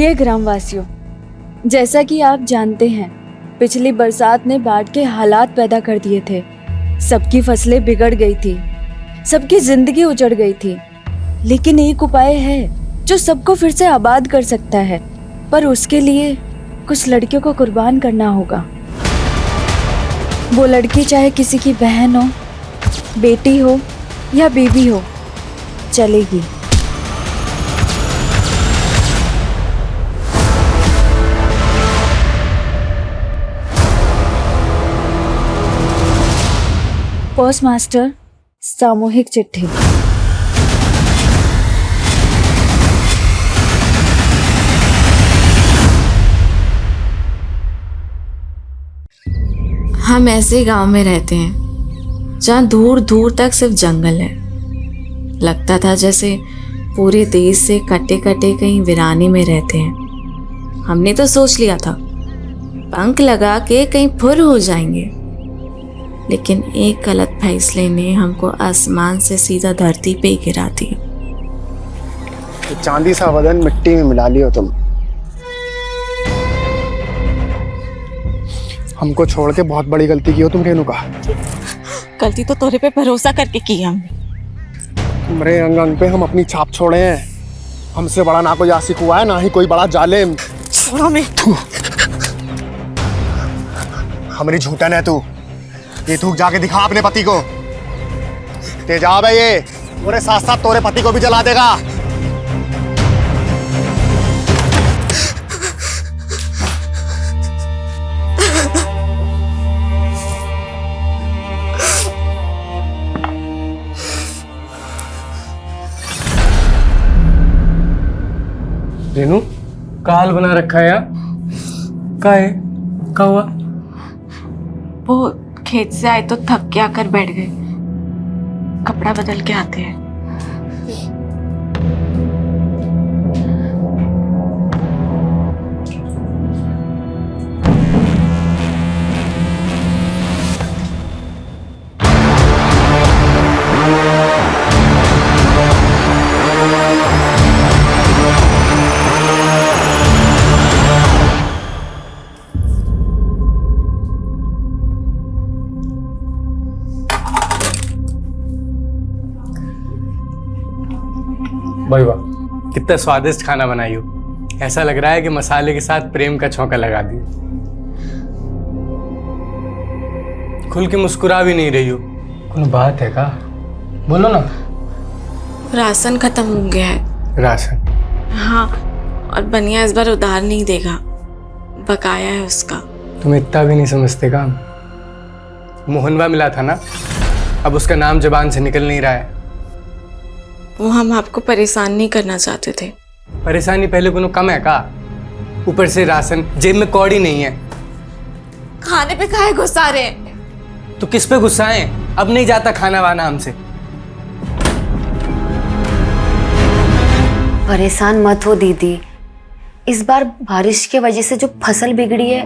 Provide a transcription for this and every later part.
प्रिय ग्रामवासियों, जैसा कि आप जानते हैं, पिछली बरसात ने बाढ़ के हालात पैदा कर दिए थे। सबकी फसलें बिगड़ गई थी, सबकी जिंदगी उजड़ गई थी। लेकिन एक उपाय है जो सबको फिर से आबाद कर सकता है, पर उसके लिए कुछ लड़कियों को कुर्बान करना होगा। वो लड़की चाहे किसी की बहन हो, बेटी हो या बीवी हो, चलेगी। पोस्ट मास्टर सामूहिक चिट्ठी। हम ऐसे गांव में रहते हैं जहाँ दूर दूर तक सिर्फ जंगल है। लगता था जैसे पूरे देश से कटे कटे कहीं वीराने में रहते हैं। हमने तो सोच लिया था पंख लगा के कहीं फुर हो जाएंगे, लेकिन एक गलत फैसले ने हमको आसमान से सीधा धरती पे गिरा दिया। चांदी सा बदन मिट्टी में मिला लियो तुम। हमको छोड़ के बहुत बड़ी गलती की हो तुम रेणुका। गलती तो तोरे पे भरोसा करके की हमने। तुम्हारे अंग अंग पे हम अपनी छाप छोड़े हैं। हमसे बड़ा ना कोई आशिक हुआ है, ना ही कोई बड़ा जालिम। छोड़ो मैं। हमारी झूठन है तू। ये थूक जाके दिखा अपने पति को। तेजाब है ये, पूरे साथ साथ तोरे पति को भी जला देगा। रेनू, का हाल बना रखा है यार? का है? का हुआ? वो खेत से आए तो थक के आकर बैठ गए। कपड़ा बदल के आते हैं। भाई वाह, कितना स्वादिष्ट खाना बनाई हो। ऐसा लग रहा है कि मसाले के साथ प्रेम का छौंका लगा दिया। खुल के मुस्कुरा भी नहीं रही हो। कोई बात है का? बोलो ना। राशन खत्म हो गया है। राशन? हाँ, और बनिया इस बार उधार नहीं देगा, बकाया है उसका। तुम इतना भी नहीं समझते काम। मोहनवा मिला था ना, अब उसका नाम जुबान से निकल नहीं रहा है। वो हम आपको परेशान नहीं करना चाहते थे। परेशानी पहले कोनो कम है का? ऊपर से राशन, जेब में कौड़ी नहीं है। खाने पे काहे गुस्सा रहे? तो किस पे गुस्सा है? अब नहीं जाता खाना वाना हमसे। परेशान मत हो दीदी, इस बार बारिश की वजह से जो फसल बिगड़ी है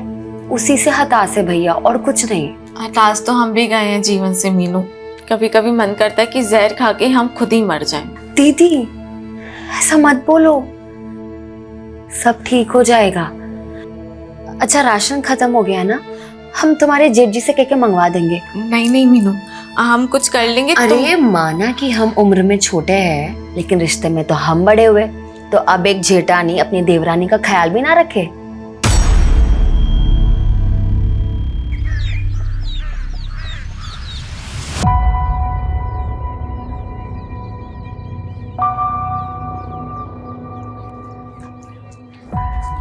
उसी से हताश है भैया, और कुछ नहीं। हताश तो हम भी गए हैं जीवन से मीनू। कभी कभी मन करता है कि जहर खा के हम खुद ही मर जाएं। दीदी ऐसा मत बोलो, सब ठीक हो जाएगा। अच्छा राशन खत्म हो गया ना, हम तुम्हारे जेठ जी से कह के मंगवा देंगे। नहीं नहीं मीनू, हम कुछ कर लेंगे। अरे माना कि हम उम्र में छोटे हैं, लेकिन रिश्ते में तो हम बड़े हुए। तो अब एक जेठानी अपनी देवरानी का ख्याल भी ना रखे।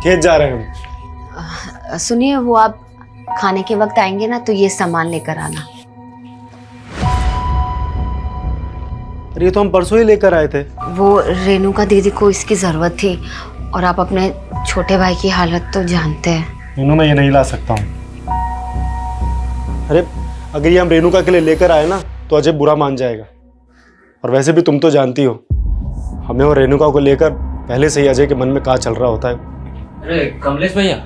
खेत जा रहे हैं हम। सुनिए, वो आप खाने के वक्त आएंगे ना तो ये सामान लेकर आना। अरे ये तो हम परसों ही लेकर आए थे। वो रेणुका दीदी को इसकी जरूरत थी, और आप अपने छोटे भाई की हालत तो जानते हैं। रेनू मैं ये नहीं ला सकता हूँ। अरे अगर ये हम रेणुका के लिए लेकर आए ना तो अजय बुरा मान जाएगा। और वैसे भी तुम तो जानती हो, हमें और रेणुका को लेकर पहले से ही अजय के मन में क्या चल रहा होता है। अरे कमलेश भैया,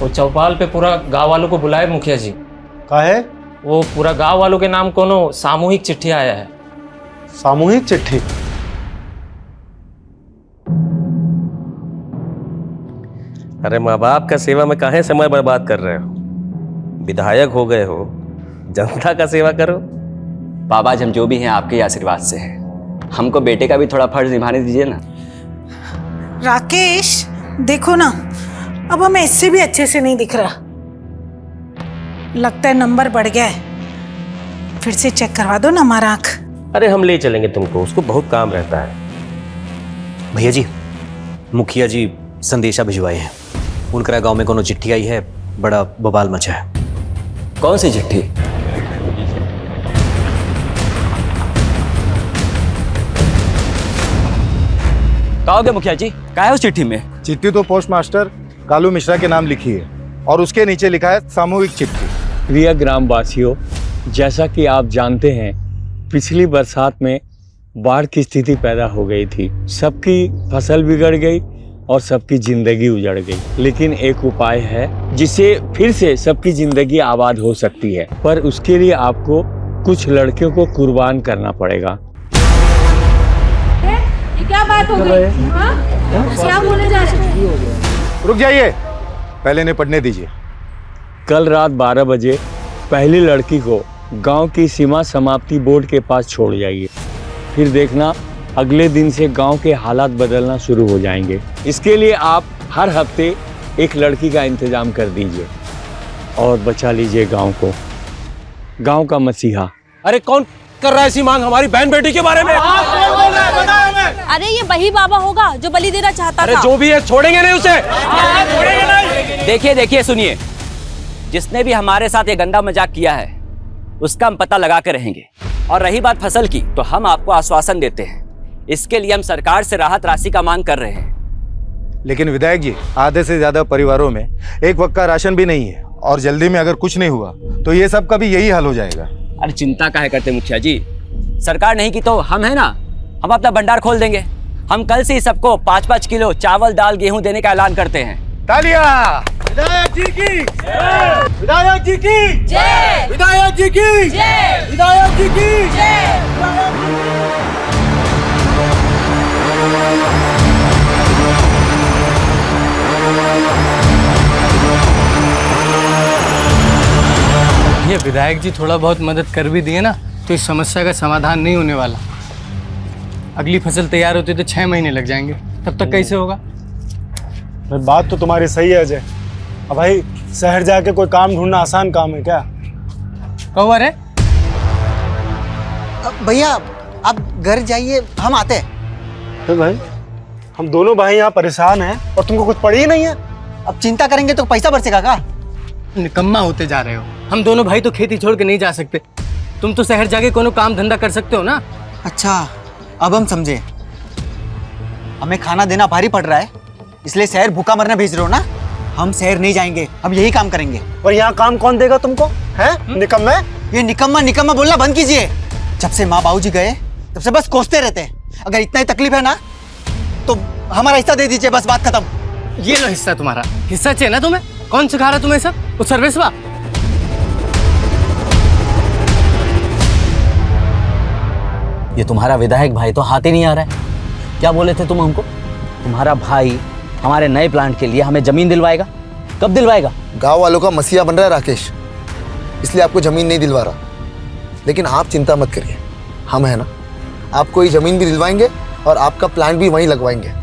वो चौपाल पे पूरा गांव वालों को बुलाए मुखिया जी। का है? वो पूरा गांव वालों के नाम कोनो सामूहिक चिट्ठी आया है। सामूहिक चिट्ठी? अरे माँ बाप का सेवा में काहे समय बर्बाद कर रहे हो? विधायक हो गए हो, जनता का सेवा करो। बाबा जी हम जो भी हैं आपके ही आशीर्वाद से हैं। हमको बेटे का भी थोड़ा फर्ज निभाने दीजिए ना। राकेश देखो ना, अब हमें इससे भी अच्छे से नहीं दिख रहा। लगता है नंबर बढ़ गया है। फिर से चेक करवा दो ना हमारा आँख। अरे हम ले चलेंगे तुमको, उसको बहुत काम रहता है। भैया जी, मुखिया जी संदेशा भिजवाए हैं। उनकरा गांव में कोनो चिट्ठी आई है, बड़ा बवाल मचा है। कौन सी चिट्ठी? कहोगे मुखिया जी, क्या है उस चिट्ठी में? चिट्ठी तो पोस्ट मास्टर कालू मिश्रा के नाम लिखी है और उसके नीचे लिखा है सामूहिक चिट्ठी। प्रिय ग्रामवासियों, जैसा कि आप जानते हैं पिछली बरसात में बाढ़ की स्थिति पैदा हो गई थी। सबकी फसल बिगड़ गई और सबकी जिंदगी उजड़ गई। लेकिन एक उपाय है जिससे फिर से सबकी जिंदगी आबाद हो सकती है, पर उसके लिए आपको कुछ लड़कियों को कुर्बान करना पड़ेगा। ये क्या बात हो गई? क्या बोले जा रहे हो? रुक जाइए, पहले इन्हें पढ़ने दीजिए। कल रात 12 बजे पहली लड़की को गांव की सीमा समाप्ति बोर्ड के पास छोड़ जाइए। फिर देखना अगले दिन से गांव के हालात बदलना शुरू हो जाएंगे। इसके लिए आप हर हफ्ते एक लड़की का इंतजाम कर दीजिए और बचा लीजिए गांव को, गांव का मसीहा। अरे कौन कर रहा है ऐसी मांग हमारी बहन बेटी के बारे में? अरे ये वही बाबा होगा जो बलि देना चाहता अरे था। जो भी है छोड़ेंगे नहीं उसे। देखिए देखिए सुनिए, जिसने भी हमारे साथ ये गंदा मजाक किया है उसका हम पता लगा के रहेंगे। और रही बात फसल की, तो हम आपको आश्वासन देते हैं, इसके लिए हम सरकार से राहत राशि का मांग कर रहे हैं। लेकिन विधायक जी, आधे से ज्यादा परिवारों में एक वक्त का राशन भी नहीं है और जल्दी में अगर कुछ नहीं हुआ तो ये सब का भी यही हाल हो जाएगा। अरे चिंता काहे करते मुखिया जी, सरकार नहीं की तो हम है ना, हम अपना भंडार खोल देंगे। हम कल से ही सबको 5-5 किलो चावल दाल गेहूं देने का ऐलान करते हैं। तालियां! विधायक जी की जय! विधायक जी की जय! विधायक जी की जय! विधायक जी की जय! ये विधायक जी थोड़ा बहुत मदद कर भी दिए ना तो इस समस्या का समाधान नहीं होने वाला। अगली फसल तैयार होती तो 6 महीने लग जाएंगे, तब तक कैसे होगा? भाई बात तो तुम्हारी सही है अजय। अब भाई शहर जाके कोई काम ढूंढना आसान काम है क्या? कहो अरे भैया आप घर जाइए, हम आते हैं। तो भाई हम दोनों भाई यहाँ परेशान हैं और तुमको कुछ पड़ी ही नहीं है। अब चिंता करेंगे तो पैसा बरसेगा का? निकम्मा होते जा रहे हो। हम दोनों भाई तो खेती छोड़ के नहीं जा सकते। तुम तो शहर जाके कोनो काम धंधा कर सकते हो ना। अच्छा, अब हम समझे। हमें खाना देना भारी पड़ रहा है, इसलिए शहर भूखा मरने भेज रहे हो ना? हम शहर नहीं जाएंगे, हम यही काम करेंगे। और यहाँ काम कौन देगा तुमको? हैं? निकम्मे? ये निकम्मा निकम्मा बोलना बंद कीजिए। जब से माँ बाबूजी गए तब से बस कोसते रहते हैं। अगर इतना ही तकलीफ है ना तो हमारा हिस्सा दे दीजिए, बस बात खत्म। ये लो हिस्सा तुम्हारा। हिस्सा चाहिए ना तुम्हें? कौन सिखा रहा तुम्हें सब? वो सर्विसवा? ये तुम्हारा विधायक भाई तो हाथ ही नहीं आ रहा है। क्या बोले थे तुम हमको? तुम्हारा भाई हमारे नए प्लांट के लिए हमें जमीन दिलवाएगा। कब दिलवाएगा? गांव वालों का मसीहा बन रहा है राकेश, इसलिए आपको जमीन नहीं दिलवा रहा। लेकिन आप चिंता मत करिए, हम है ना, आपको ये जमीन भी दिलवाएंगे और आपका प्लांट भी वहीं लगवाएंगे।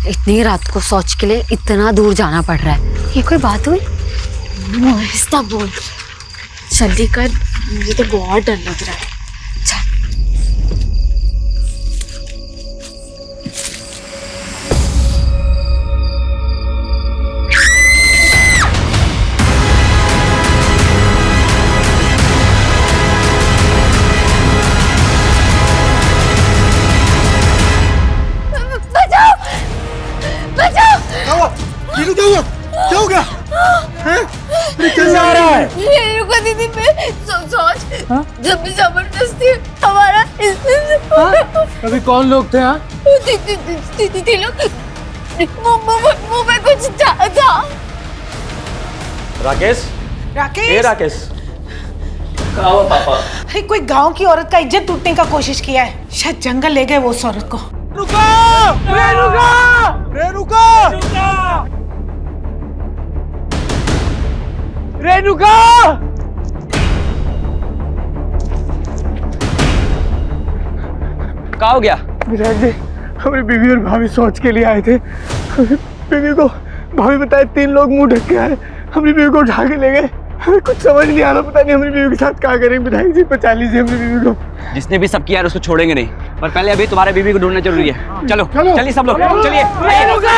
इतनी रात को शौच के लिए इतना दूर जाना पड़ रहा है, ये कोई बात हुई? आहिस्ता बोल, जल्दी कर, मुझे तो बहुत डर लग रहा है। क्या हो गया? कैसे आ रहा है? रुको दीदी, मैं सोच जब भी जबरदस्ती हमारा अभी कौन लोग थे? हाँ दीदी लोग मुंह में कुछ था। राकेश, राकेश, राकेश, क्या हुआ पापा? अरे कोई गांव की औरत का इज्जत टूटने का कोशिश किया है, शायद जंगल ले गए वो उस औरत को। रेणुका! रेणुका! रेणुका! क्या हो गया? विधायक जी, हमारी बीवी और भाभी सोच के लिए आए थे। बीवी को भाभी बताए 3 लोग मुंह ढक के आए, हमारी बीवी को उठा के ले गए। हमें कुछ समझ नहीं आ रहा, पता नहीं हमारी बीवी के साथ क्या करेंगे। विधायक जी बचा लीजिए हमारी बीवी को। जिसने भी सब किया है उसको छोड़ेंगे नहीं, पर पहले अभी तुम्हारे बीवी को ढूंढना जरूरी है। चलो चलिए सब लोग, चलिए। रेणुका!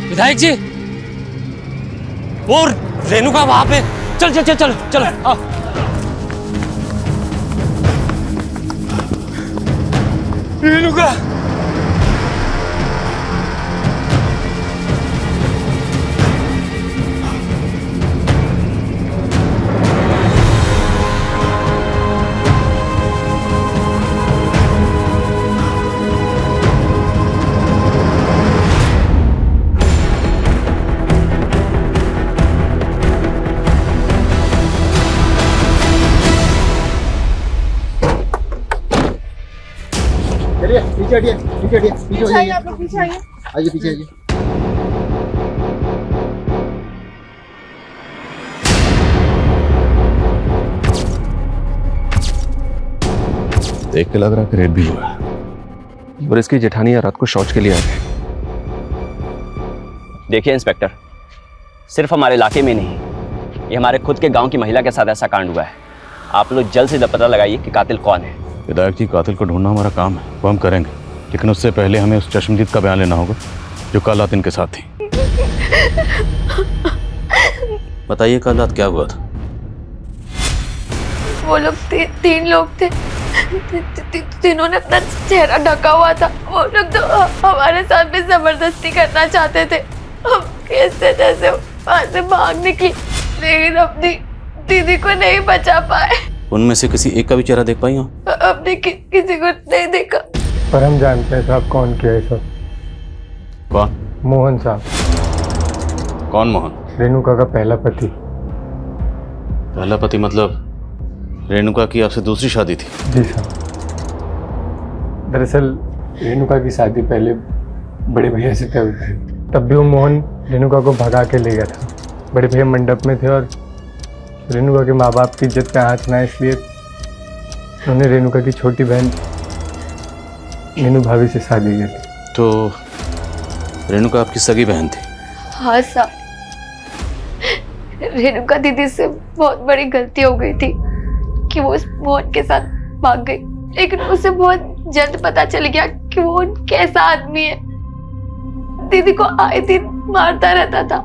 विधायक जी, वो रेणुका वहां पे। चल चल चल चलो चलो आओ। रेणुका! पीछे हटिए, पीछे हटिए, पीछे आइए, आप लोग पीछे आइए, आइए पीछे आइए। देख के लग रहा है कि रेप भी हुआ है और इसकी जेठानी रात को शौच के लिए आ गई। देखिए इंस्पेक्टर, सिर्फ हमारे इलाके में नहीं, ये हमारे खुद के गांव की महिला के साथ ऐसा कांड हुआ है। आप लोग जल्द से जल्द पता लगाइए कि कातिल कौन है। विधायक जी, कातिल को ढूंढना हमारा काम है, वो हम करेंगे, लेकिन उससे पहले हमें उस चश्मदीद का बयान लेना होगा जो कल रात इनके साथ थी। बताइए कल रात क्या हुआ था? वो लोग 3 लोग थे। तीनों ने अपना चेहरा ढका हुआ था। वो लोग तो हमारे साथ भी जबरदस्ती करना चाहते थे। हम कैसे जैसे वहां से भाग निकली, लेकिन अपनी दीदी को नहीं बचा पाए। उनमें से किसी एक का भी चेहरा देख पाई हो? अपने किसी को नहीं देखा। पर हम जानते हैं साहब कौन किया है सब। कौन? मोहन साहब। कौन मोहन? रेणुका का पहला पति। पहला पति मतलब रेणुका की आपसे दूसरी शादी थी? जी साहब। दरअसल रेणुका की शादी पहले बड़े भैया से तय हुई थी। तब भी वो मोहन रेणुका को भगा के ले गया था। बड़े भैया मंडप में थे और रेणुका के माँ बाप की इज्जत पे हाथ ना, इसलिए उन्होंने रेणुका की छोटी बहन मीनू भाभी से शादी की थी। तो रेणुका आपकी सगी बहन थी? हाँ साहब, रेणुका दीदी से बहुत बड़ी गलती हो गई थी कि वो उस मोहन के साथ भाग गई, लेकिन उसे बहुत जल्द पता चल गया कि वो कैसा आदमी है। दीदी को आए दिन मारता रहता था,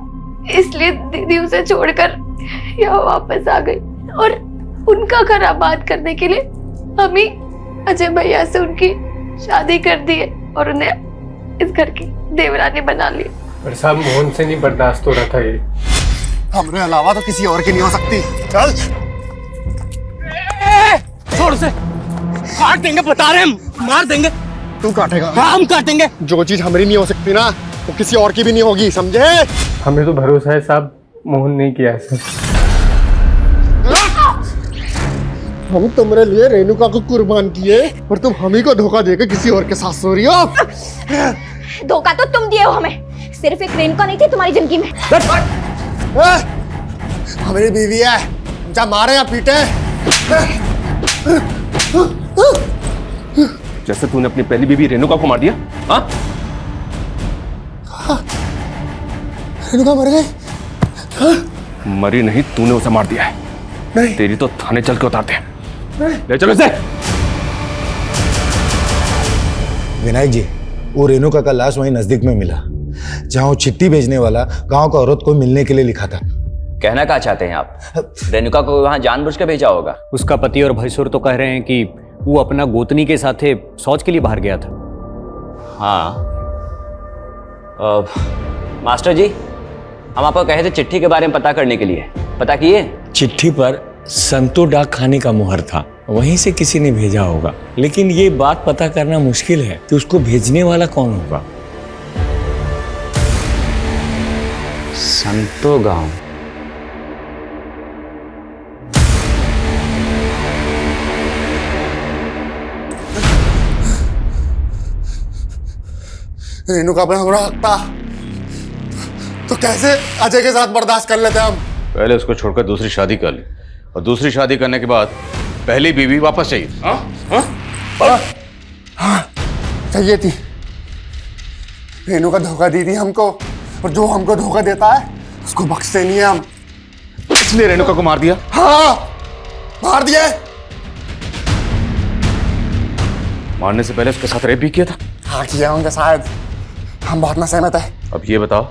इसलिए दीदी उसे छोड़कर यहाँ वापस आ गई और उनका घर आबाद करने के लिए हम ही अजय भैया से उनकी शादी कर दी है और उन्हें इस घर की देवरानी बना ली। पर साहब मोहन से नहीं बर्दाश्त हो रहा था ये। हमरे अलावा तो किसी और की नहीं हो सकती। चल छोड़ से, काट देंगे, बता रहे हम, मार देंगे। तू काटेगा? हाँ हम काटेंगे। जो चीज हमारी नहीं हो सकती ना, वो किसी और की भी नहीं होगी, समझे? हमें तो भरोसा है साहब, मोहन नहीं किया ऐसा। हम तुम्हारे लिए रेणुका को कुर्बान किए और तुम हमी को धोखा देकर किसी और के साथ सो रही हो। धोखा तो तुम दिए हो हमें, सिर्फ एक रेणुका नहीं थी तुम्हारी जिंदगी में। हमारी बीवी है, जा मारे या पीटे। जैसे तूने अपनी पहली बीवी रेणुका को मार दिया। हाँ? रेणुका मर गई? मरी नहीं, तूने उसे मार दिया है। नहीं। तेरी तो थाने चल के उतारते हैं। ले चलो इसे। विनायक जी, वो रेणुका का लाश वहीं नजदीक में मिला जहां वो चिट्ठी भेजने वाला गांव का औरत को मिलने के लिए लिखा था। कहना क्या चाहते हैं आप? रेणुका को वहां जानबूझ के भेजा होगा। उसका पति और भैंसुर तो कह रहे हैं कि वो अपना गोतनी के साथ शौच के लिए बाहर गया था। हाँ। मास्टर जी, हम आपको कहे थे चिट्ठी के बारे में पता करने के लिए, पता किए? चिट्ठी पर संतो डाक खाने का मुहर था, वहीं से किसी ने भेजा होगा, लेकिन ये बात पता करना मुश्किल है कि उसको भेजने वाला कौन होगा। संतो गांव। रेणुका पे हमारा हक था तो कैसे अजय के साथ बर्दाश्त कर लेते हम। पहले उसको छोड़कर दूसरी शादी कर ली, और दूसरी शादी करने के बाद पहली बीवी वापस चाहिए। हाँ चाहिए थी। रेणुका धोखा दी थी हमको, और जो हमको धोखा देता है उसको बख्शते नहीं है हम। इसलिए रेणुका को मार दिया? हाँ मार दिया। मारने से पहले उसके साथ रेप भी किया था? हाँ किया होंगे शायद, हम बहुत ना सहमत है। अब ये बताओ,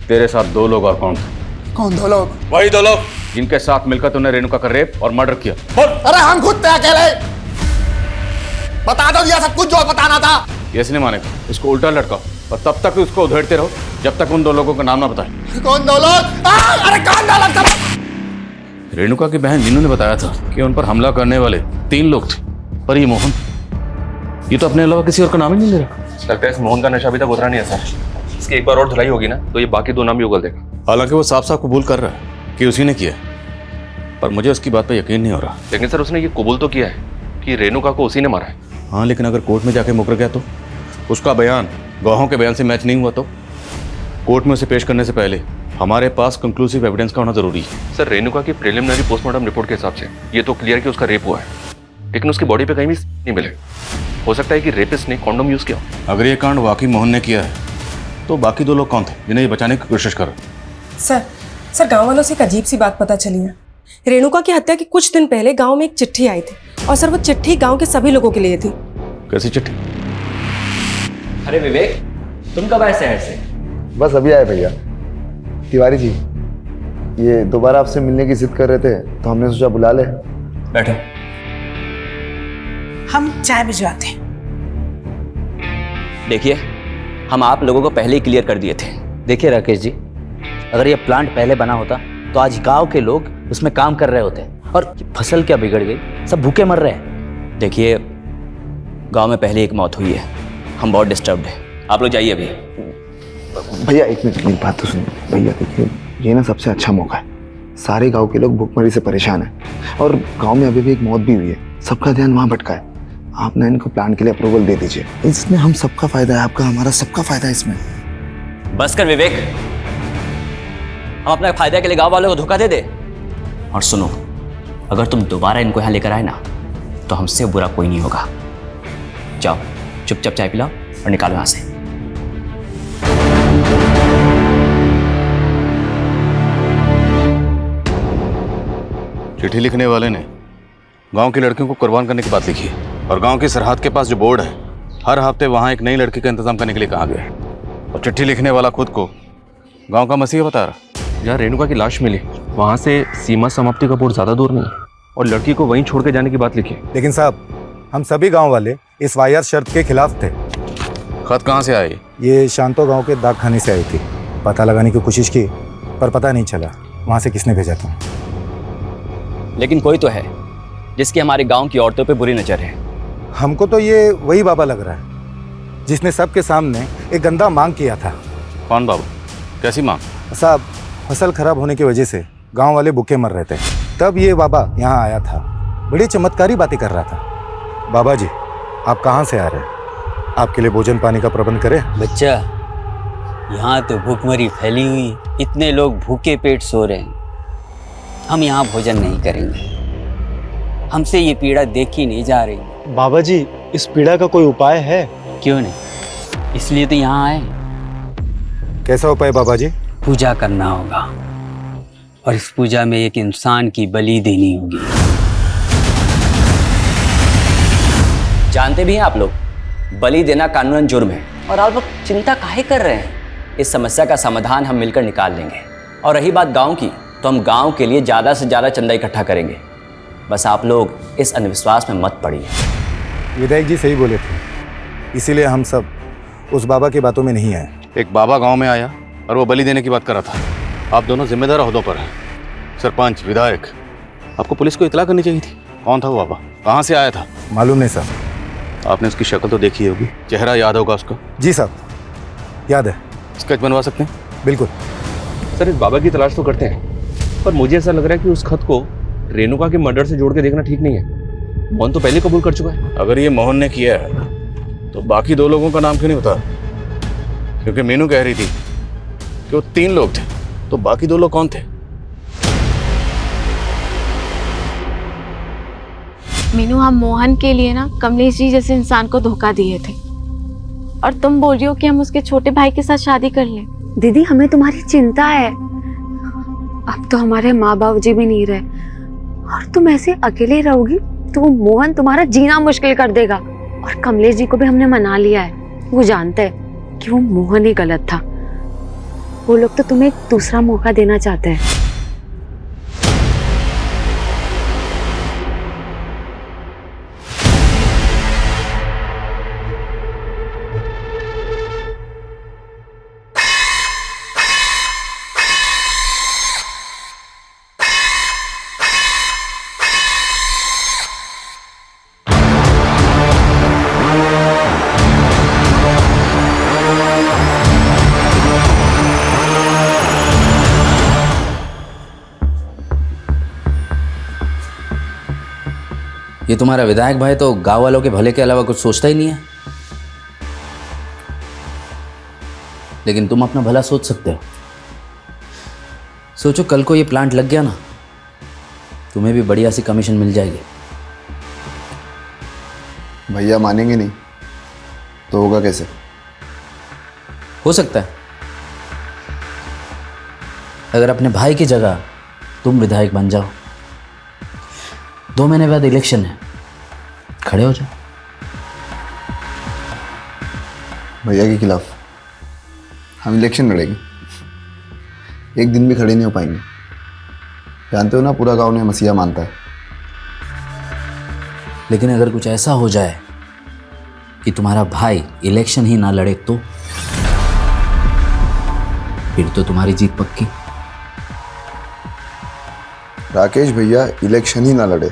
तेरे साथ दो लोग और कौन थे? कौन दो लोग? वही दो लोग जिनके साथ मिलकर तूने रेणुका का रेप और मर्डर किया। अरे हम खुद थे अकेले। बता दो दिया सब कुछ जो बताना था। ये इसने मानेगा, इसको उल्टा लटकाओ और तब तक उसको उधेड़ते रहो जब तक उन दो लोगों का नाम ना बताए। कौन दो लोग? अरे कौन दो लोग? रेणुका की बहन मीनू ने बताया था कि उन पर हमला करने वाले 3 लोग थे, पर ये मोहन, ये तो अपने अलावा किसी और का नाम ही नहीं ले रहा। लगता है इस मोहन का नशा अभी तक उतरा नहीं है सर। इसकी एक बार और धुलाई होगी ना तो ये बाकी 2 नाम भी उगल देगा। हालांकि वो साफ साफ कबूल कर रहा है कि उसी ने किया, पर मुझे उसकी बात पर यकीन नहीं हो रहा। लेकिन सर उसने ये कबूल तो किया है कि रेणुका को उसी ने मारा है। हाँ, लेकिन अगर कोर्ट में जाके मुकर गया तो? उसका बयान गवाहों के बयान से मैच नहीं हुआ तो? कोर्ट में उसे पेश करने से पहले हमारे पास कंक्लूसिव एविडेंस का होना जरूरी है। सर रेणुका की प्रिलिमिनरी पोस्टमार्टम रिपोर्ट के हिसाब से ये तो क्लियर कि उसका रेप हुआ है, लेकिन उसकी बॉडी पे कहीं भी नहीं मिले। हो सकता है कि रेपिस्ट ने कॉन्डोम यूज किया। अगर ये कांड वाकई मोहन ने किया है तो बाकी 2 लोग कौन थे जिन्हें ये बचाने की कोशिश कर? सर गांव वालों से एक अजीब सी बात पता चली है। रेणुका की हत्या के कुछ दिन पहले गांव में एक चिट्ठी आई थी, और सर वो चिट्ठी गांव के सभी लोगों के लिए थी। कैसी चिट्ठी? अरे विवेक, तुम कब आए शहर से? बस अभी आए भैया। तिवारी जी, ये दोबारा आपसे मिलने की जिद कर रहे थे तो हमने सोचा बुला ले। बैठो। हम चाय भिजवाते हैं। देखिए, हम आप लोगों को पहले ही क्लियर कर दिए थे। देखिए राकेश जी, अगर ये प्लांट पहले बना होता तो आज गांव के लोग उसमें काम कर रहे होते, और फसल क्या बिगड़ गई, सब भूखे मर रहे हैं। देखिए, गांव में पहले एक मौत हुई है, हम बहुत डिस्टर्ब्ड हैं। आप लोग जाइए अभी। भैया एक मिनट, मेरी बात तो सुनिए। भैया देखिए, ये ना सबसे अच्छा मौका है। सारे गांव के लोग भूखमरी से परेशान हैं, और गांव में अभी भी एक मौत भी हुई है। सबका ध्यान वहाँ भटका है। आप ना इनको प्लान के लिए अप्रूवल दे दीजिए। इसमें हम सबका फायदा है, आपका हमारा सबका फायदा है इसमें। बस कर विवेक, हम अपने फायदे के लिए गांव वालों को धोखा दे दे। और सुनो, अगर तुम दोबारा इनको यहाँ लेकर आए ना तो हमसे बुरा कोई नहीं होगा। जाओ चुपचाप चाय पिलाओ और निकालो यहाँ से। चिट्ठी लिखने वाले ने गांव की लड़कियों को कुर्बान करने की बात लिखी है, और गांव की सरहद के पास जो बोर्ड है, हर हफ्ते वहां एक नई लड़की का इंतजाम करने के लिए कहा गया है। और चिट्ठी लिखने वाला खुद को गांव का मसीहा बता रहा। जहाँ रेणुका की लाश मिली वहां से सीमा समाप्ति का बोर्ड ज्यादा दूर नहीं है, और लड़की को वहीं छोड़ के जाने की बात लिखी। लेकिन साहब, हम सभी गांव वाले इस वाहियात शर्त के खिलाफ थे। खत कहाँ से आए? ये शांतो गांव के डाक खाने से आई थी। पता लगाने की कोशिश की पर पता नहीं चला वहां से किसने भेजा था। लेकिन कोई तो है जिसकी हमारे गांव की औरतों पे बुरी नजर है। हमको तो ये वही बाबा लग रहा है जिसने सबके सामने एक गंदा मांग किया था। कौन बाबा? कैसी मांग? साहब, फसल खराब होने की वजह से गांव वाले भूखे मर रहे थे, तब ये बाबा यहाँ आया था। बड़ी चमत्कारी बातें कर रहा था। बाबा जी, आप कहाँ से आ रहे हैं? आपके लिए भोजन पानी का प्रबंध करें? बच्चा, यहाँ तो भूखमरी फैली हुई, इतने लोग भूखे पेट सो रहे हैं। हम यहाँ भोजन नहीं करेंगे, हमसे ये पीड़ा देखी नहीं जा रही। बाबा जी, इस पीड़ा का कोई उपाय है? क्यों नहीं, इसलिए तो यहाँ आए। कैसा उपाय बाबा जी? पूजा करना होगा, और इस पूजा में एक इंसान की बलि देनी होगी। जानते भी हैं आप लोग, बलि देना कानूनन जुर्म है, और आप लोग चिंता काहे कर रहे हैं? इस समस्या का समाधान हम मिलकर निकाल लेंगे। और रही बात गांव की, तो हम गांव के लिए ज़्यादा से ज़्यादा चंदा इकट्ठा करेंगे। बस आप लोग इस अंधविश्वास में मत पड़िए। विधायक जी सही बोले थे, इसीलिए हम सब उस बाबा की बातों में नहीं आए। एक बाबा गांव में आया और वो बलि देने की बात कर रहा था। आप दोनों जिम्मेदार ओहदों पर हैं, सरपंच, विधायक। आपको पुलिस को इतला करनी चाहिए थी। कौन था वो बाबा, कहाँ से आया था? मालूम नहीं साहब। आपने उसकी शक्ल तो देखी होगी, चेहरा याद होगा उसका? जी साहब, याद है। स्केच बनवा सकते हैं? बिल्कुल सर, इस बाबा की तलाश तो करते हैं, पर मुझे ऐसा लग रहा है कि उस खत को रेणुका के मर्डर से जोड़ के देखना ठीक नहीं है। मोहन तो पहले कबूल कर चुका है। अगर ये मोहन ने किया है तो बाकी 2 लोगों का नाम क्यों नहीं बता? क्योंकि मीनू कह रही थी कि वो 3 लोग थे, तो बाकी 2 लोग कौन थे? मीनू, हम मोहन के लिए ना कमलेश जी जैसे इंसान को धोखा दिए थे, और तुम बोल रही हो कि हम उसके छोटे भाई के साथ शादी कर लें। दीदी, हमें तुम्हारी चिंता है। अब तो हमारे माँ बाप जी भी नहीं रहे, और तुम ऐसे अकेले रहोगी तो वो मोहन तुम्हारा जीना मुश्किल कर देगा। और कमलेश जी को भी हमने मना लिया है, वो जानते हैं कि वो मोहन ही गलत था। वो लोग तो तुम्हें एक दूसरा मौका देना चाहते हैं। ये तुम्हारा विधायक भाई तो गांव वालों के भले के अलावा कुछ सोचता ही नहीं है। लेकिन तुम अपना भला सोच सकते हो। सोचो कल को ये प्लांट लग गया ना, तुम्हें भी बढ़िया सी कमीशन मिल जाएगी। भैया मानेंगे नहीं तो होगा कैसे? हो सकता है अगर अपने भाई की जगह तुम विधायक बन जाओ। 2 महीने बाद इलेक्शन है, खड़े हो जाओ। भैया के खिलाफ हम इलेक्शन लड़ेंगे, एक दिन भी खड़े नहीं हो पाएंगे। जानते हो ना, पूरा गांव ने मसीहा मानता है। लेकिन अगर कुछ ऐसा हो जाए कि तुम्हारा भाई इलेक्शन ही ना लड़े तो फिर तो तुम्हारी जीत पक्की। राकेश भैया इलेक्शन ही ना लड़े,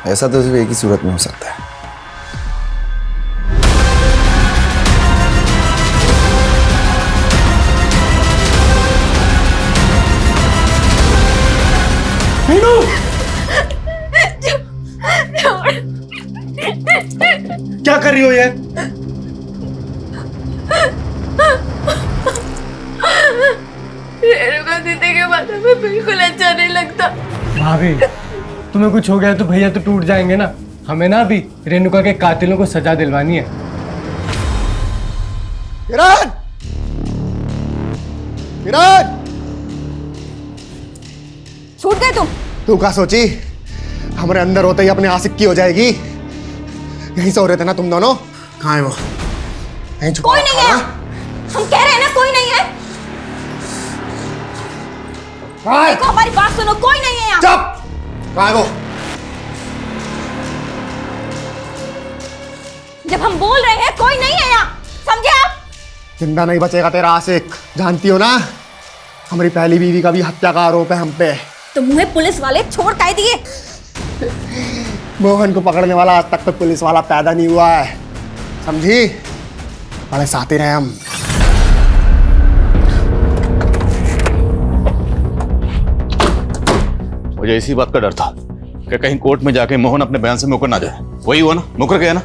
ऐसा तो सिर्फ एक ही सूरत में हो सकता है। मीनू! क्या कर रही हो ये? रेणुका दीदी के बारे में बिल्कुल अच्छा नहीं लगता। भाभी, तुम्हें कुछ हो गया तो भैया तो टूट जाएंगे ना। हमें ना अभी रेणुका के कातिलों को सजा दिलवानी है। किरण! किरण! छूट गए तुम। तू क्या सोची हमारे अंदर होते ही अपने आशिक की हो जाएगी? यहीं से हो रहे थे ना तुम दोनों? कहाँ है वो? कोई नहीं है, हम कह रहे हैं ना कोई नहीं है। देखो हमारी बात सुनो, कोई नहीं है यहाँ। चुप! कहाँ है वो? जब हम बोल रहे हैं कोई नहीं है यहाँ, समझे आप? जिंदा नहीं बचेगा तेरा आशिक। जानती हो ना, हमारी पहली बीवी का भी हत्या का आरोप है हम पे। तो मुझे पुलिस वाले छोड़ काहे दिए? मोहन को पकड़ने वाला आज तक तो पुलिस वाला पैदा नहीं हुआ है, समझी? बड़े साथी रहे हम। मुझे इसी बात का डर था कि कहीं कोर्ट में जाके मोहन अपने बयान से मुकर ना जाए। वही हुआ ना, मुकर गया ना।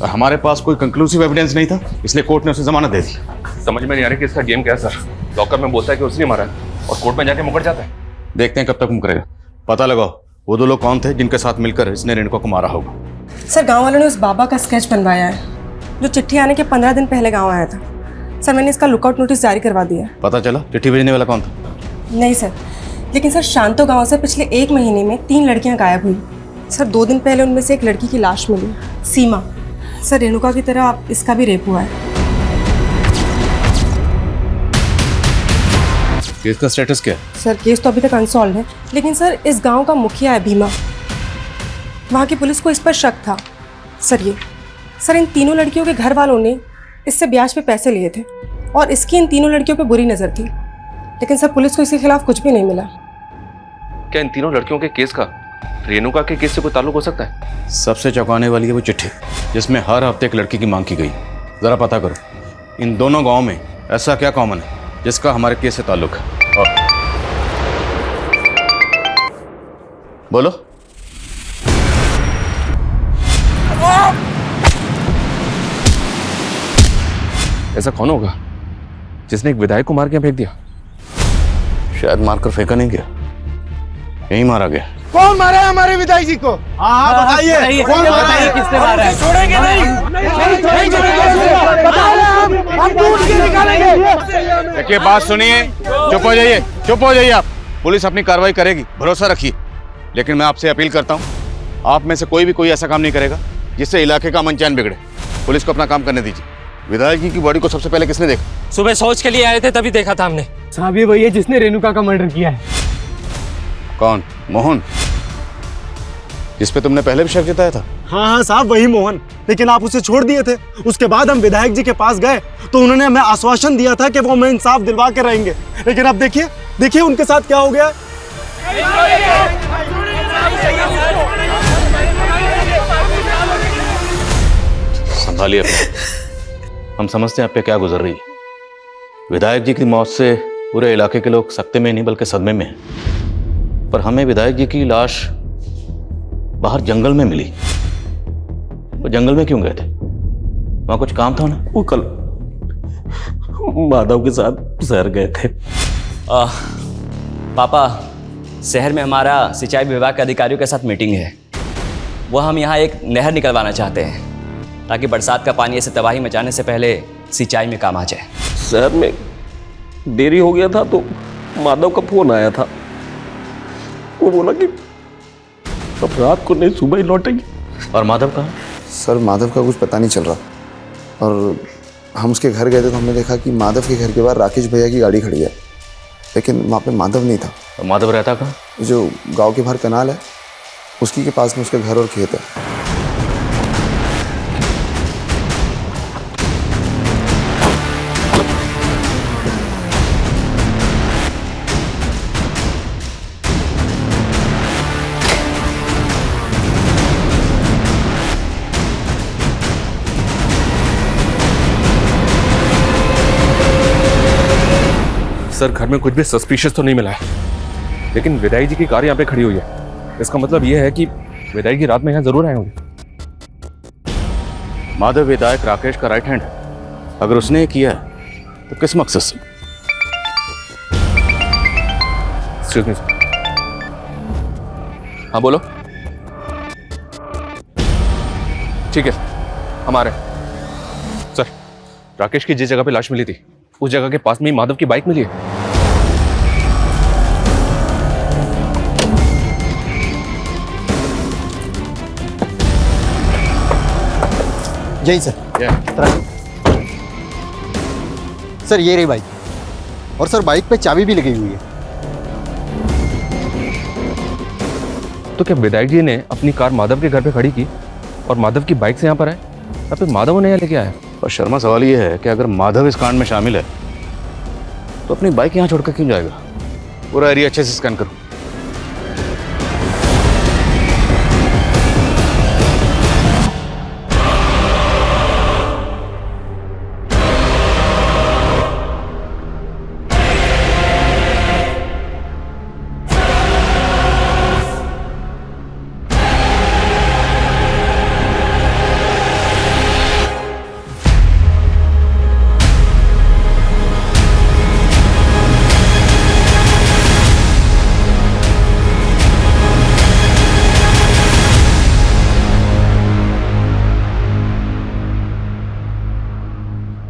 और हमारे पास कोई कंक्लूसिव एविडेंस नहीं था, इसलिए कोर्ट ने उसे जमानत दे दी। समझ में नहीं आ रही कि इसका गेम क्या है सर। लॉकर में बोलता है कि उसने मारा है और कोर्ट में जाके मुकर जाता है। देखते हैं कब तक मुकरेगा। पता लगाओ वो 2 लोग कौन थे जिनके साथ मिलकर इसने रेणुका को मारा होगा। सर, गांव वालों ने उस बाबा का स्केच बनवाया है जो चिट्ठी आने के 15 दिन पहले गांव आया था। सर, मैंने इसका लुकआउट नोटिस जारी करवा दिया है। पता चला चिट्ठी भेजने वाला कौन था? नहीं सर, लेकिन सर शांतो गांव से पिछले 1 महीने में 3 लड़कियां गायब हुई। सर, 2 दिन पहले उनमें से एक लड़की की लाश मिली, सीमा। सर, रेणुका की तरह इसका भी रेप हुआ है। केस का स्टेटस क्या है? सर, केस तो अभी तक अनसॉल्व है, लेकिन सर इस गांव का मुखिया है भीमा। वहाँ की पुलिस को इस पर शक था। सर इन तीनों लड़कियों के घर वालों ने इससे ब्याज पे पैसे लिए थे और इसकी इन तीनों लड़कियों पे बुरी नज़र थी, लेकिन सर पुलिस को इसके खिलाफ कुछ भी नहीं मिला। क्या इन तीनों लड़कियों के केस का रेणुका के केस से कोई ताल्लुक हो सकता है? सबसे चौंकाने वाली है वो चिट्ठी जिसमें हर हफ्ते एक लड़की की मांग की गई। जरा पता करो इन दोनों गांव में ऐसा क्या कॉमन है जिसका हमारे केस से ताल्लुक है। और बोलो। ऐसा कौन होगा जिसने एक विधायक को मार के फेंक दिया? शायद मारकर फेंका नहीं गया, यही मारा गया। कौन मारा है हमारे विधायक जी को? हाँ बताइए, कौन मारा है? किसने मारा है? छोड़ेंगे नहीं छोड़ेंगे, हम ढूंढ के निकालेंगे। देखिए बात सुनिए, चुप हो जाइए, चुप हो जाइए आप। पुलिस अपनी कार्रवाई करेगी, भरोसा रखिए। लेकिन मैं आपसे अपील करता हूँ, आप में से कोई ऐसा काम नहीं करेगा जिससे इलाके का अमन चैन बिगड़े। पुलिस को अपना काम करने दीजिए। विधायक जी की बॉडी को सबसे पहले किसने देखा? सुबह शौच के लिए आए थे तभी देखा था हमने। साहब ये वही है जिसने रेणुका का मर्डर किया है। कौन? मोहन, जिस पे तुमने पहले भी शक जताया था? हाँ साहब, वही मोहन। लेकिन आप उसे छोड़ दिए थे। उसके बाद हम विधायक जी के पास गए तो उन्होंने हमें आश्वासन दिया था कि वो हमें इंसाफ दिलवा के रहेंगे। लेकिन अब देखिए उनके साथ क्या हो गया। संभालिए अपने। हम समझते हैं आप पे क्या गुजर रही है। विधायक जी की मौत से पूरे इलाके के लोग सकते में नहीं बल्कि सदमे में हैं। पर हमें विधायक जी की लाश बाहर जंगल में मिली। वो जंगल में क्यों गए थे? वहां कुछ काम था उन्हें? वो कल माधव के साथ शहर गए थे। पापा, शहर में हमारा सिंचाई विभाग के अधिकारियों के साथ मीटिंग है। वो हम यहाँ एक नहर निकलवाना चाहते हैं ताकि बरसात का पानी ऐसे तबाही मचाने से पहले सिंचाई में काम आ जाए। शहर में देरी हो गया था तो माधव का फोन आया था। वो बोला कि अब रात को नहीं सुबह ही लौटेंगे। और माधव कहाँ? सर माधव का कुछ पता नहीं चल रहा। और हम उसके घर गए थे तो हमने देखा कि माधव के घर के बाहर राकेश भैया की गाड़ी खड़ी है, लेकिन वहाँ पे माधव नहीं था। तो माधव रहता कहाँ? जो गांव के बाहर कनाल है उसकी के पास में उसका घर और खेत है। सर घर में कुछ भी सस्पिशियस तो नहीं मिला है, लेकिन विधायक जी की कार यहाँ पे खड़ी हुई है। इसका मतलब यह है कि विधायक जी रात में यहाँ जरूर आए होंगे। माधव विधायक राकेश का राइट हैंड है। अगर उसने ये किया है तो किस मकसद से? Excuse me. हाँ बोलो। ठीक है, हम आ रहे हैं। सर, राकेश की जिस जगह पे लाश मिली थी उस जगह के पास में ही माधव की बाइक मिली है। यही सर। सर ये रही बाइक, और सर बाइक पे चाबी भी लगी हुई है। तो क्या विधायक जी ने अपनी कार माधव के घर पे खड़ी की और माधव की बाइक से यहाँ पर आए, या फिर माधव ने यहाँ लेके आया? और शर्मा सवाल ये है कि अगर माधव इस कांड में शामिल है तो अपनी बाइक यहाँ छोड़कर क्यों जाएगा? पूरा एरिया अच्छे से स्कैन करो।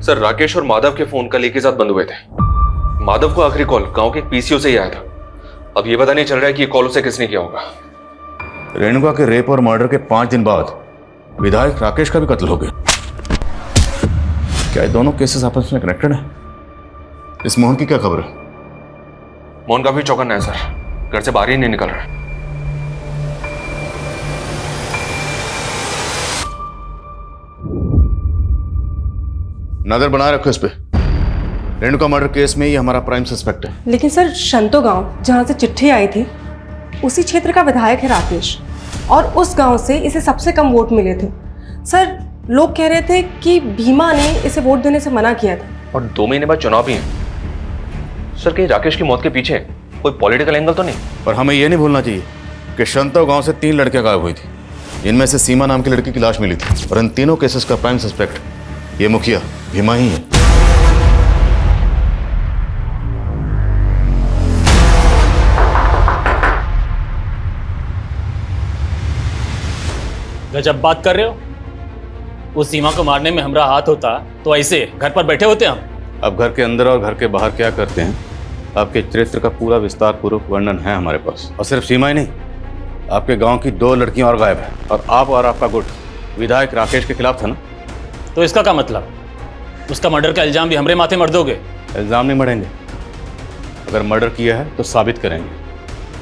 सर, राकेश और माधव के फोन कल एक ही साथ बंद हुए थे। माधव को आखिरी कॉल गांव के पीसीओ से ही आया था। अब ये पता नहीं चल रहा है कि ये कॉल उसे किसने किया होगा। रेणुका के रेप और मर्डर के 5 दिन बाद विधायक राकेश का भी कत्ल हो गया। क्या ये दोनों केसेस आपस में कनेक्टेड है? इस मोहन की क्या खबर है? मोहन काफी चौकन्ना है सर, घर से बाहर ही नहीं निकल रहा है। नजर बनाए रखो इस पे। रेणुका मर्डर केस में ये हमारा प्राइम सस्पेक्ट है। लेकिन सर शंतो गांव जहां से चिट्ठी आई थी उसी क्षेत्र का विधायक है राकेश, और उस गांव से इसे सबसे कम वोट मिले थे। सर लोग कह रहे थे कि भीमा ने इसे वोट देने से मना किया था। और 2 महीने बाद चुनाव भी है। सर कहीं राकेश की मौत के पीछे कोई पॉलिटिकल एंगल तो नहीं? पर हमें यह नहीं भूलना चाहिए कि शंतो गांव से 3 लड़कियां गायब हुई थी, इनमें से सीमा नाम की लड़की की लाश मिली थी, और इन तीनों केसेस का प्राइम सस्पेक्ट ये मुखिया भीमा ही है। गजब बात कर रहे हो। उस सीमा को मारने में हमारा हाथ होता तो ऐसे घर पर बैठे होते हम। अब घर के अंदर और घर के बाहर क्या करते हैं, आपके चरित्र का पूरा विस्तार पूर्वक वर्णन है हमारे पास। और सिर्फ सीमा ही नहीं, आपके गांव की 2 लड़कियां और गायब हैं, और आप और आपका गुट विधायक राकेश के खिलाफ था ना। तो इसका क्या मतलब? उसका मर्डर का इल्जाम भी हमारे माथे मर दोगे? इल्जाम नहीं मरेंगे, अगर मर्डर किया है तो साबित करेंगे।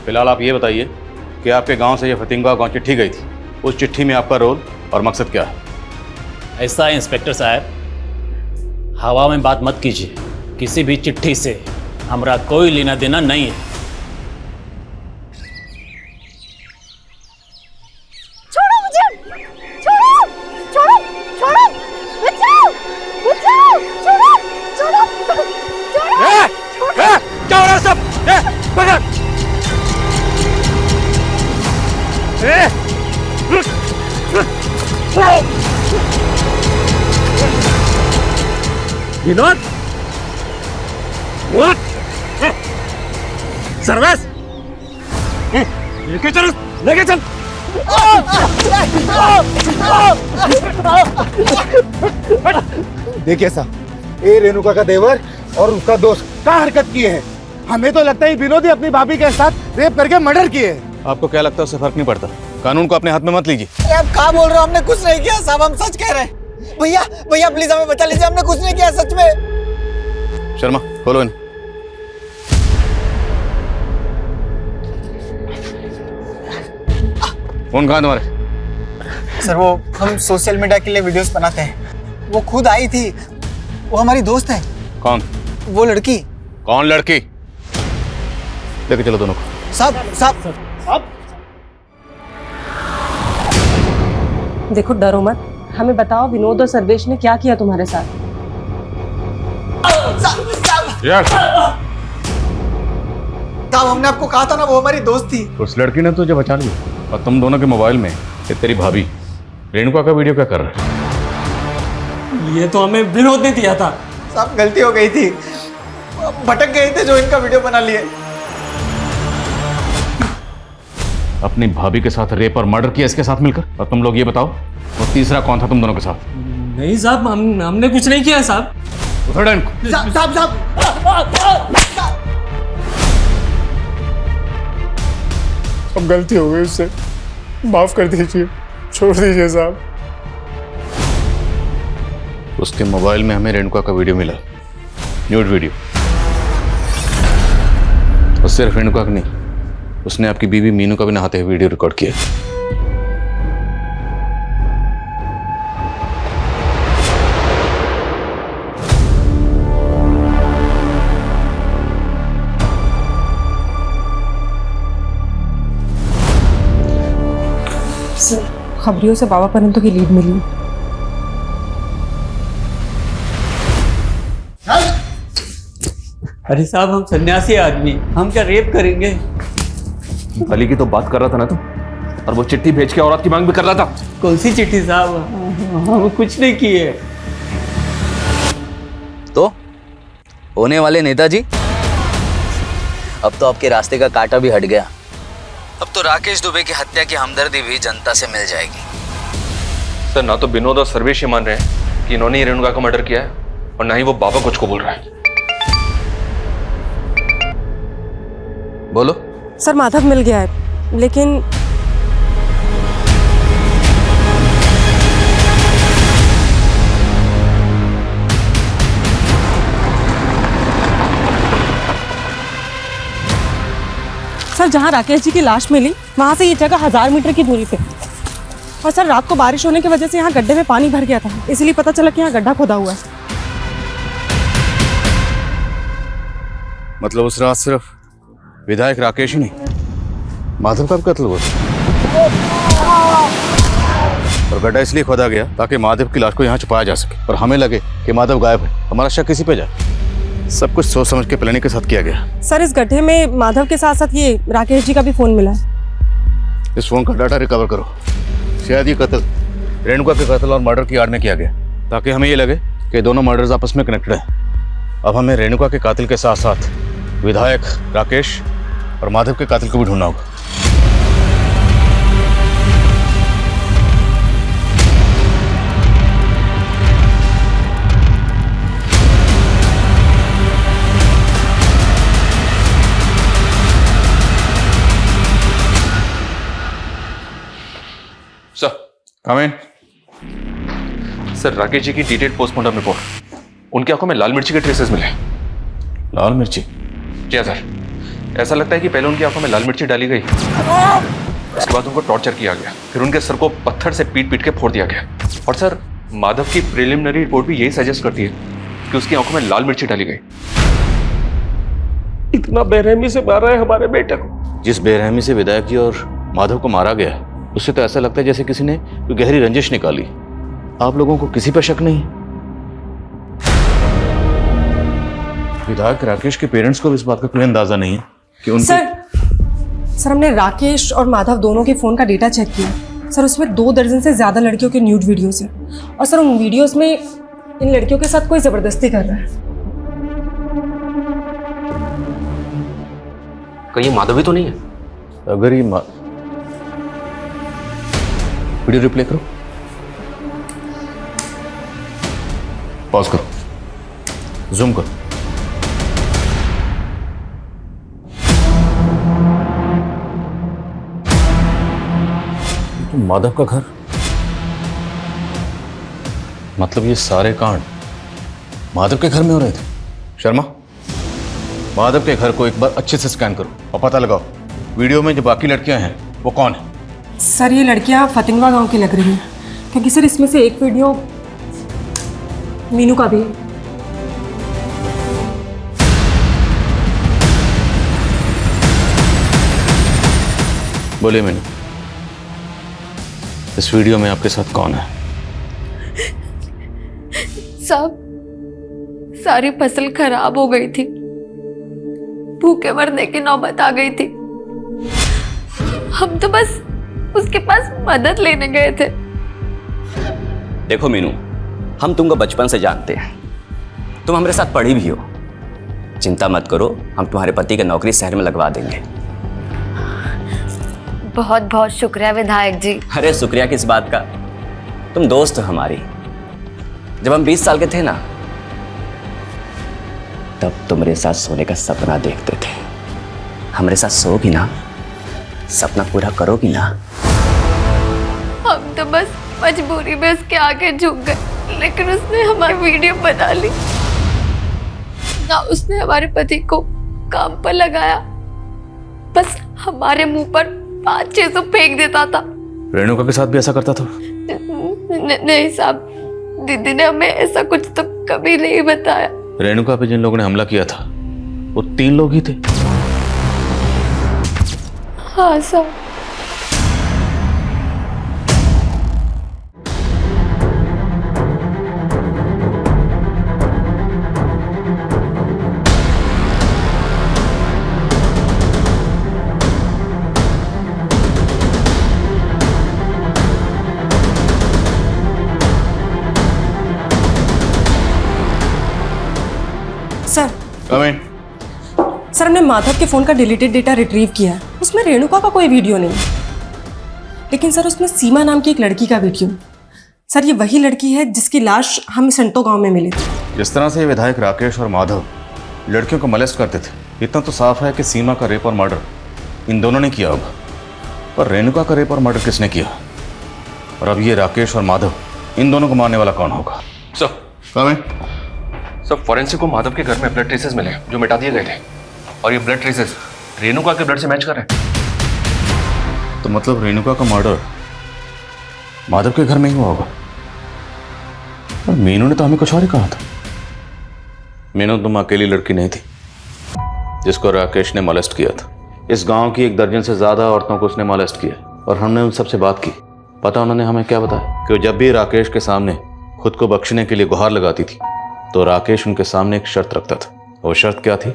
फिलहाल आप ये बताइए कि आपके गांव से ये फतिंगा गांव चिट्ठी गई थी, उस चिट्ठी में आपका रोल और मकसद क्या है? ऐसा है इंस्पेक्टर साहब, हवा में बात मत कीजिए। किसी भी चिट्ठी से हमारा कोई लेना देना नहीं है। छोड़ो मुझे, छोड़ो, छोड़ो, छोड़ो, बचाओ, बचाओ, छोड़ो, छोड़ो, छोड़ो, क्या हो रहा है सब? पकड़! विनोद, सर्वेश, लेके चल, लेके चल। देखिए साहब, ये रेणुका का देवर और उसका दोस्त क्या हरकत किए हैं। हमें तो लगता है विनोद ही अपनी भाभी के साथ रेप करके मर्डर किए हैं। आपको क्या लगता है उससे फर्क नहीं पड़ता? कानून को अपने हाथ में मत लीजिए। अरे आप क्या बोल रहे हो? हमने कुछ नहीं किया साहब, हम सच कह रहे हैं। भैया भैया प्लीज हमें बचा लीजिए, हमने कुछ नहीं किया सच में। शर्मा खोलो इन्हें। फोन कहाँ तुम्हारे? सर वो हम सोशल मीडिया के लिए वीडियोस बनाते हैं, वो खुद आई थी, वो हमारी दोस्त है। कौन? वो लड़की। कौन लड़की? लेके चलो दोनों को। साहब साहब देखो डरो मत, हमें बताओ विनोद और सर्वेश ने क्या किया तुम्हारे साथ? साहब हमने आपको कहा था ना वो हमारी दोस्त थी। उस लड़की ने तुझे बचा लिया, और तुम दोनों के मोबाइल में ये तेरी भाभी रेणुका का वीडियो क्या कर रहा है? ये तो हमें विनोद ने दिया था। साहब गलती हो गई थी, भटक गए थे जो इनका वीडियो बना लिए। अपनी भाभी के साथ रेप और मर्डर किया इसके साथ मिलकर, और तुम लोग ये बताओ वो तीसरा कौन था तुम दोनों के साथ? नहीं साहब, हमने कुछ नहीं किया साहब। उठो इनको। साहब अब गलती हो गई, उससे माफ कर दीजिए, छोड़ दीजिए साहब। उसके मोबाइल में हमें रेणुका का वीडियो मिला, न्यूड वीडियो। और सिर्फ रेणुका का नहीं, उसने आपकी बीवी मीनू का भी नहाते हुए वीडियो रिकॉर्ड किया। खबरियों से बाबा परंतु की लीड मिली। अरे साहब हम सन्यासी आदमी, हम क्या रेप करेंगे? अली की तो बात कर रहा था ना तुम, और वो चिट्ठी भेज के औरत की मांग भी कर रहा था। कौन सी चिट्ठी साहब? हम कुछ नहीं किए। तो होने वाले नेताजी, अब तो आपके रास्ते का कांटा भी हट गया। अब तो राकेश दुबे की हत्या की हमदर्दी भी जनता से मिल जाएगी। सर ना तो विनोद और सर्वेश ये मान रहे हैं कि इन्होंने ही रेणुका का मर्डर किया है, और ना ही वो बाबा कुछ को बोल रहा है। बोलो। सर माधव मिल गया है, लेकिन सर जहां राकेश जी की लाश मिली वहां से ये जगह 1000 मीटर की दूरी पे। और सर रात को बारिश होने की वजह से यहाँ गड्ढे में पानी भर गया था, इसलिए पता चला कि यहाँ गड्ढा खोदा हुआ है। मतलब उस रात सिर्फ विधायक राकेश ही नहीं, माधव का भी कत्ल हुआ। और गड्ढा इसलिए खोदा गया ताकि माधव की लाश को यहाँ छुपाया जा सके, और हमें लगे कि माधव गायब है, हमारा शक किसी पे जाए। सब कुछ सोच समझ के प्लानिंग के साथ किया गया। सर इस गड्ढे में माधव के साथ साथ ये राकेश जी का भी फोन मिला है। इस फोन का डाटा रिकवर करो। शायद ये कत्ल रेणुका के कत्ल और मर्डर की आड़ में किया गया, ताकि हमें ये लगे कि दोनों मर्डर्स आपस में कनेक्टेड हैं। अब हमें रेणुका के कातिल के साथ साथ विधायक राकेश और माधव के कातिल को भी ढूंढना होगा। सर कम इन। सर राकेश जी की डिटेल्ड पोस्टमार्टम रिपोर्ट, उनकी आंखों में लाल मिर्ची के ट्रेसेस मिले। लाल मिर्ची? जी हाँ सर, ऐसा लगता है कि पहले उनकी आंखों में लाल मिर्ची डाली गई, उसके बाद उनको टॉर्चर किया गया, फिर उनके सर को पत्थर से पीट पीट के फोड़ दिया गया। और सर माधव की प्रिलिमिनरी रिपोर्ट भी यही सजेस्ट करती है कि उसकी आंखों में लाल मिर्ची डाली गई। इतना बेरहमी से मारा है हमारे बेटे को। जिस बेरहमी से विधायक जी और माधव को मारा गया, उससे तो ऐसा लगता है जैसे किसी ने कोई गहरी रंजिश निकाली। आप लोगों को किसी पर शक नहीं? विधायक राकेश के पेरेंट्स को भी इस बात का कोई अंदाजा नहीं है कि उनको सर हमने राकेश और माधव दोनों के फोन का डेटा चेक किया। सर उसमें 2 दर्जन से ज्यादा लड़कियों के न्यूड वीडियोस हैं, और सर उन वीडियोस में इन लड़कियों के साथ कोई जबरदस्ती कर रहा है। कहीं ये माधव ही तो नहीं है? अगर ये वीडियो रिप्ले करो, पॉज करो, जूम करो। माधव का घर, मतलब ये सारे कांड माधव के घर में हो रहे थे। शर्मा, माधव के घर को एक बार अच्छे से स्कैन करो और पता लगाओ वीडियो में जो बाकी लड़कियां हैं वो कौन है। सर ये लड़कियां फतिंगवा गांव की लग रही हैं, क्योंकि सर इसमें से एक वीडियो मीनू का भी है। बोलिए मीनू, इस वीडियो में आपके साथ कौन है? साहब सारी फसल खराब हो गई थी, भूखे मरने की नौबत आ गई थी। हम तो बस उसके पास मदद लेने गए थे। देखो मीनू, हम तुमको बचपन से जानते हैं, तुम हमारे साथ पढ़ी भी हो। चिंता मत करो, हम तुम्हारे पति की नौकरी शहर में लगवा देंगे। बहुत बहुत शुक्रिया विधायक जी। अरे शुक्रिया किस बात का, तुम दोस्त हो हमारी। जब हम 20 साल के थे ना, तब तुम्हारे साथ सोने का सपना देखते थे। हमारे साथ सोगी ना, सपना पूरा करोगी ना? हम तो बस मजबूरी में उसके आगे झुक गए, लेकिन उसने हमारी वीडियो बना ली ना। उसने हमारे पति को काम पर लगाया, बस हमारे मुंह पर 5-600 फेंक देता था। रेणुका के साथ भी ऐसा करता था? नहीं साहब, दीदी ने हमें ऐसा कुछ तो कभी नहीं बताया। रेणुका पे जिन लोगों ने हमला किया था वो 3 लोग ही थे। हाँ साहब। सर हमने माधव के फोन का डिलीटेड डेटा रिट्रीव किया है, उसमें रेणुका का कोई वीडियो नहीं, लेकिन सर उसमें सीमा नाम की एक लड़की का वीडियो। सर ये वही लड़की है जिसकी लाश हम संतो गांव में मिली थी। जिस तरह से विधायक राकेश और माधव लड़कियों को मोलेस्ट करते थे, इतना तो साफ है कि सीमा का रेप और मर्डर इन दोनों ने किया होगा। पर रेणुका का रेप और मर्डर किसने किया? और अब ये राकेश और माधव, इन दोनों को मारने वाला कौन होगा? सब फॉरेंसिक को माधव के घर में ब्लड ट्रेसेस मिले जो मिटा दिए गए थे, और ये ब्लड ट्रेसेस रेणुका के ब्लड से मैच कर रहे हैं। तो मतलब रेणुका का मर्डर माधव के घर में ही हुआ होगा। और मीनू ने तो हमें कुछ और ही कहा था। मीनू तुम अकेली लड़की नहीं थी, जिसको राकेश ने मोलेस्ट किया था। इस गांव की 1 दर्जन से ज्यादा औरतों को उसने मोलेस्ट किया और हमने उन सबसे बात की। पता उन्होंने हमें क्या बताया कि जब भी राकेश के सामने खुद को बख्शने के लिए गुहार लगाती थी तो राकेश उनके सामने एक शर्त रखता था। वो शर्त क्या थी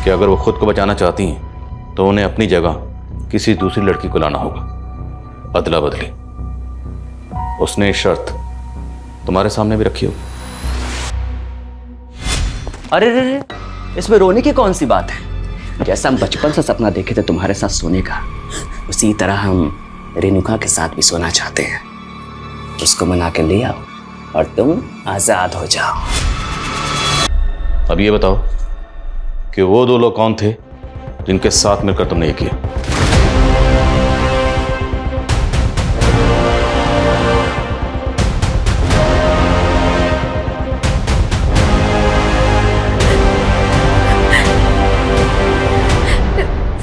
कि अगर वो खुद को बचाना चाहती हैं तो उन्हें अपनी जगह किसी दूसरी लड़की को लाना होगा, अदला बदली। उसने ये शर्त तुम्हारे सामने भी रखी होगी। अरे रे, इसमें रोने की कौन सी बात है? जैसा हम बचपन से सपना देखे थे तुम्हारे साथ सोने का, उसी तरह हम रेणुका के साथ भी सोना चाहते हैं। उसको मना के ले आओ और तुम आजाद हो जाओ। अब ये बताओ कि वो 2 लोग कौन थे जिनके साथ मिलकर तुमने ये किया?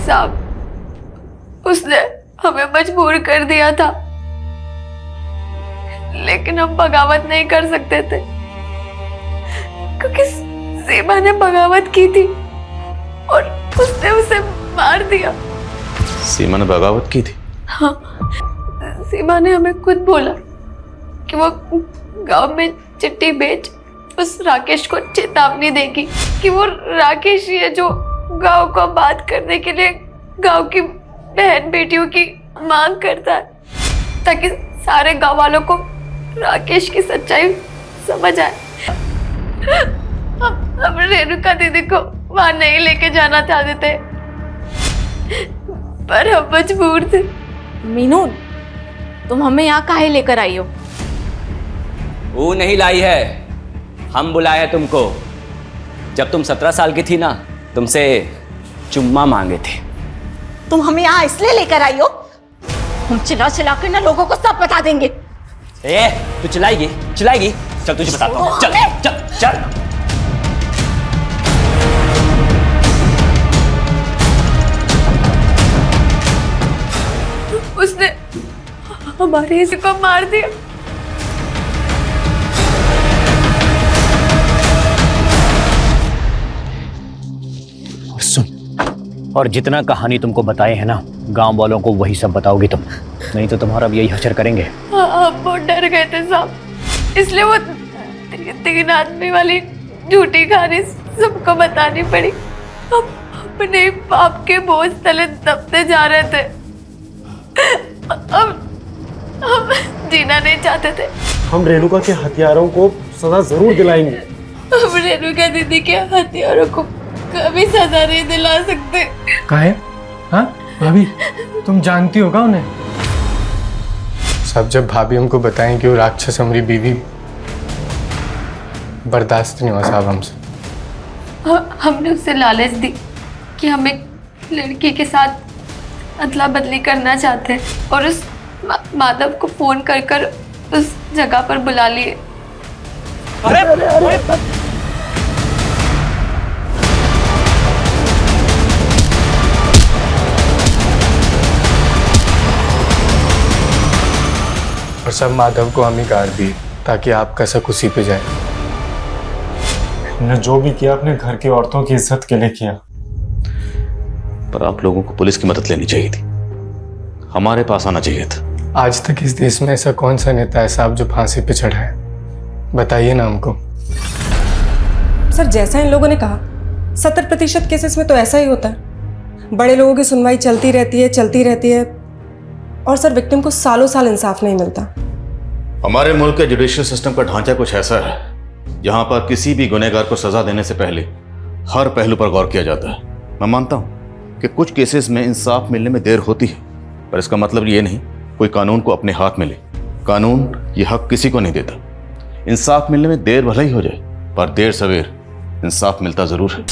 साहब, उसने हमें मजबूर कर दिया था, लेकिन हम बगावत नहीं कर सकते थे क्योंकि सीमा ने बगावत की थी और उसने उसे मार दिया। सीमा ने बगावत की थी? हाँ, सीमा ने हमें खुद बोला कि वो गांव में चिट्ठी भेज उस राकेश को चेतावनी देगी कि वो राकेश ही है जो गांव को बात करने के लिए गांव की बहन बेटियों की मांग करता है, ताकि सारे गांव वालों को राकेश की सच्चाई समझ आए। हम रेणुका दीदी को वहां नहीं लेके जाना चाहते थे, पर हम मजबूर थे। मीनू, तुम हमें यहाँ काहे लेकर आई हो? वो नहीं लाई है, हम बुलाए हैं तुमको। जब तुम 17 साल की थी ना, तुमसे चुम्मा मांगे थे। तुम हमें यहाँ इसलिए लेकर आई हो? हम चिल्ला चिल्ला कर ना लोगों को सब बता देंगे। ए, तू चिल्लाएगी? चल तुझे बताता हूँ। चल चल चल। उसने हमारे इसी को मार दिया। सुन, और जितना कहानी तुमको बताए हैं ना, गांव वालों को वही सब बताओगी तुम, नहीं तो तुम्हारा भी यही हश्र करेंगे। हम बहुत डर गए थे साहब, इसलिए वो 3 आदमी वाली झूठी कहानी सबको बतानी पड़ी। हम अपने पाप के बोझ तले दबते जा रहे थे। हम जीना नहीं चाहते थे। हम रेणुका के हथियारों को सजा जरूर दिलाएंगे। हम रेणुका दीदी के हथियारों को कभी सजा नहीं दिला सकते। काहे? हाँ भाभी, तुम जानती होगा उन्हें? सब जब भाभी हमको बताएं कि वो राक्षस हमारी बीवी, बर्दाश्त नहीं हुआ साहब हमसे। हमने उसे लालच दी कि हम एक लड़की के साथ अदला बदली करना चाहते हैं और उस माधव को फोन कर उस जगह पर बुला लिए। और सब माधव को हम ही गाड़ दिए ताकि आपका शक उसी पे जाए। ने जो भी किया अपने घर की औरतों की इज्जत के लिए किया। पर आप लोगों को पुलिस की मदद लेनी चाहिए थी, हमारे पास आना चाहिए था। आज तक इस देश में ऐसा कौन सा नेता है साहब जो फांसी पे चढ़ा है? बताइए ना हमको। सर, जैसा इन लोगों ने कहा, 70% केसेस में तो ऐसा ही होता है। बड़े लोगों की सुनवाई चलती रहती है और सर विक्टिम को सालों साल इंसाफ नहीं मिलता। हमारे मुल्क के जुडिशियल सिस्टम का ढांचा कुछ ऐसा है जहां पर किसी भी गुनहगार को सजा देने से पहले हर पहलू पर गौर किया जाता है। मैं मानता हूं कि कुछ केसेस में इंसाफ मिलने में देर होती है, पर इसका मतलब ये नहीं कोई कानून को अपने हाथ में ले। कानून ये हक किसी को नहीं देता। इंसाफ मिलने में देर भले ही हो जाए, पर देर सवेर इंसाफ मिलता जरूर है।